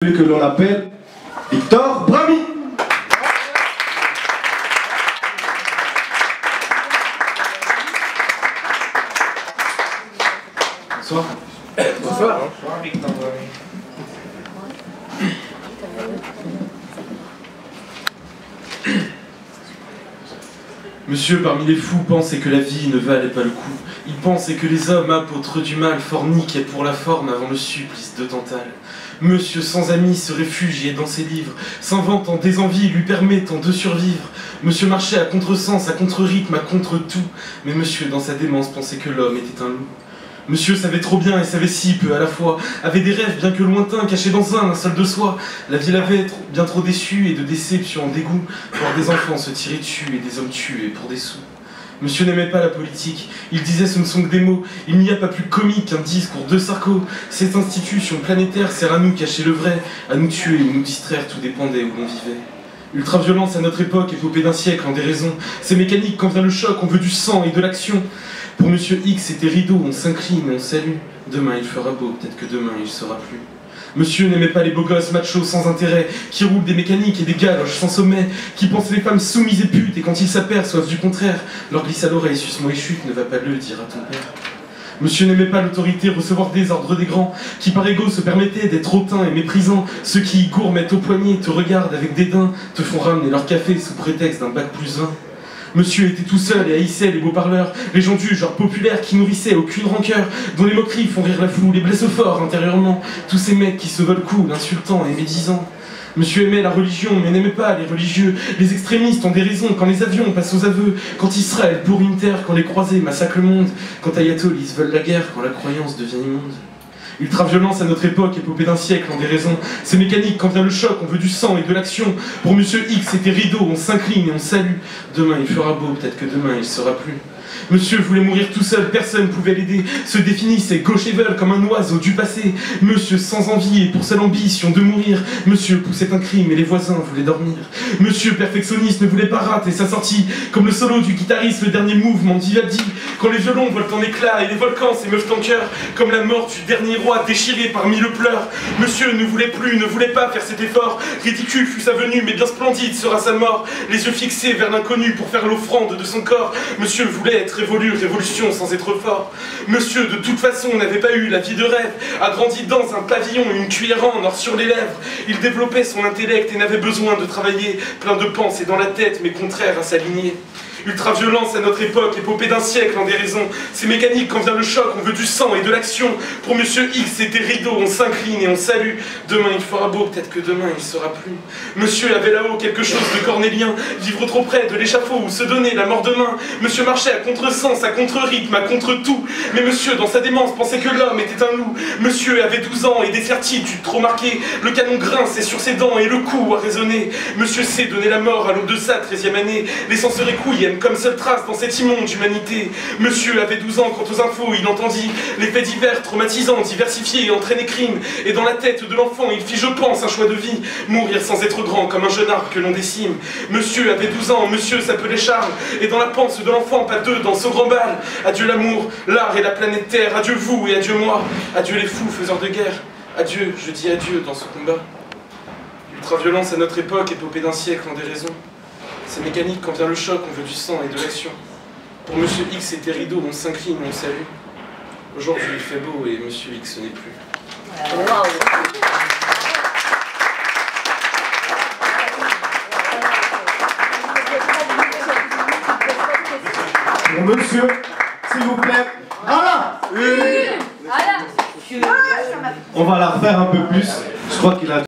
Celui que l'on appelle Victor Brami. Bonsoir. Bonsoir. Bonsoir, Victor Brami. Monsieur, parmi les fous, pensait que la vie ne valait pas le coup. Il pensait que les hommes, apôtres du mal, forniquaient pour la forme avant le supplice de Tantale. Monsieur sans amis se réfugiait dans ses livres, s'inventant des envies lui permettant de survivre. Monsieur marchait à contresens, à contre-rythme, à contre-tout. Mais monsieur, dans sa démence, pensait que l'homme était un loup. Monsieur savait trop bien et savait si peu à la fois, avait des rêves bien que lointains, cachés dans un seul de soi. La vie l'avait bien trop déçu et de déception en dégoût, voir des enfants se tirer dessus et des hommes tués pour des sous. Monsieur n'aimait pas la politique, il disait ce ne sont que des mots, il n'y a pas plus comique qu'un discours de Sarko. Cette institution planétaire sert à nous cacher le vrai, à nous tuer ou nous distraire, tout dépendait où l'on vivait. Ultra-violence à notre époque, épopée d'un siècle en déraison. C'est mécanique quand vient le choc, on veut du sang et de l'action. Pour Monsieur X, c'était rideau, on s'incline et on salue. Demain il fera beau, peut-être que demain il sera plus. Monsieur n'aimait pas les beaux gosses machos sans intérêt, qui roulent des mécaniques et des galoches sans sommet, qui pensent les femmes soumises et putes, et quand ils s'aperçoivent du contraire, leur glisse à l'oreille, suce-moi et chute, ne va pas le dire à ton père. Monsieur n'aimait pas l'autorité, recevoir des ordres des grands, qui par égo se permettaient d'être hautains et méprisants. Ceux qui gourmettent au poignet, te regardent avec dédain, te font ramener leur café sous prétexte d'un bac +1. Monsieur était tout seul et haïssait les beaux parleurs, les gens du genre populaire qui nourrissaient aucune rancœur, dont les moqueries font rire la foule et blessent fort intérieurement, tous ces mecs qui se veulent cool, insultants et médisants. Monsieur aimait la religion, mais n'aimait pas les religieux, les extrémistes ont des raisons, quand les avions passent aux aveux, quand Israël bourre une terre, quand les croisés massacrent le monde, quand ayatollahs veulent la guerre, quand la croyance devient immonde. Ultra-violence à notre époque, épopée d'un siècle en déraison. C'est mécanique quand vient le choc, on veut du sang et de l'action. Pour Monsieur X, c'était rideau, on s'incline et on salue. Demain il fera beau, peut-être que demain il sera plus. Monsieur voulait mourir tout seul, personne pouvait l'aider. Se définissait gauche et veule comme un oiseau du passé. Monsieur sans envie et pour seule ambition de mourir. Monsieur poussait un crime et les voisins voulaient dormir. Monsieur perfectionniste ne voulait pas rater sa sortie, comme le solo du guitariste, le dernier mouvement de Vivaldi. Quand les violons volent en éclats et les volcans s'émeuvent en cœur, comme la mort du dernier roi déchiré par mille pleurs. Monsieur ne voulait plus, ne voulait pas faire cet effort. Ridicule fut sa venue, mais bien splendide sera sa mort. Les yeux fixés vers l'inconnu pour faire l'offrande de son corps. Monsieur voulait être révolution sans être fort. Monsieur, de toute façon, n'avait pas eu la vie de rêve, a grandi dans un pavillon, une cuillère en or sur les lèvres. Il développait son intellect et n'avait besoin de travailler, plein de pensées dans la tête, mais contraire à s'aligner. Ultra-violence à notre époque, épopée d'un siècle en déraison. C'est mécanique quand vient le choc, on veut du sang et de l'action. Pour Monsieur X, c'était rideau, on s'incline et on salue. Demain il fera beau, peut-être que demain il sera plus. Monsieur avait là-haut quelque chose de cornélien, vivre trop près de l'échafaud ou se donner la mort demain. Monsieur marchait à contresens, à contre-rythme, à contre-tout. Mais monsieur, dans sa démence, pensait que l'homme était un loup. Monsieur avait 12 ans et des certitudes trop marquées. Le canon grinçait sur ses dents et le coup a résonné. Monsieur sait donner la mort à l'aube de sa 13e année, laissant se récouiller comme seule trace dans cette immonde humanité. Monsieur avait 12 ans quand aux infos il entendit les faits divers traumatisants, diversifiés et entraînés crimes. Et dans la tête de l'enfant il fit, je pense, un choix de vie, mourir sans être grand comme un jeune arbre que l'on décime. Monsieur avait 12 ans, monsieur s'appelait Charles, et dans la panse de l'enfant, pas deux dans ce grand bal. Adieu l'amour, l'art et la planète Terre, adieu vous et adieu moi, adieu les fous faiseurs de guerre, adieu, je dis adieu dans ce combat. Ultra-violence à notre époque, épopée d'un siècle en déraison. C'est mécanique quand vient le choc, on veut du sang et de l'action. Pour Monsieur X, c'était rideau, on s'incline, on salue. Aujourd'hui, il fait beau et Monsieur X n'est plus. Bon, monsieur, s'il vous plaît. Voilà. On va la refaire un peu plus. Je crois qu'il a...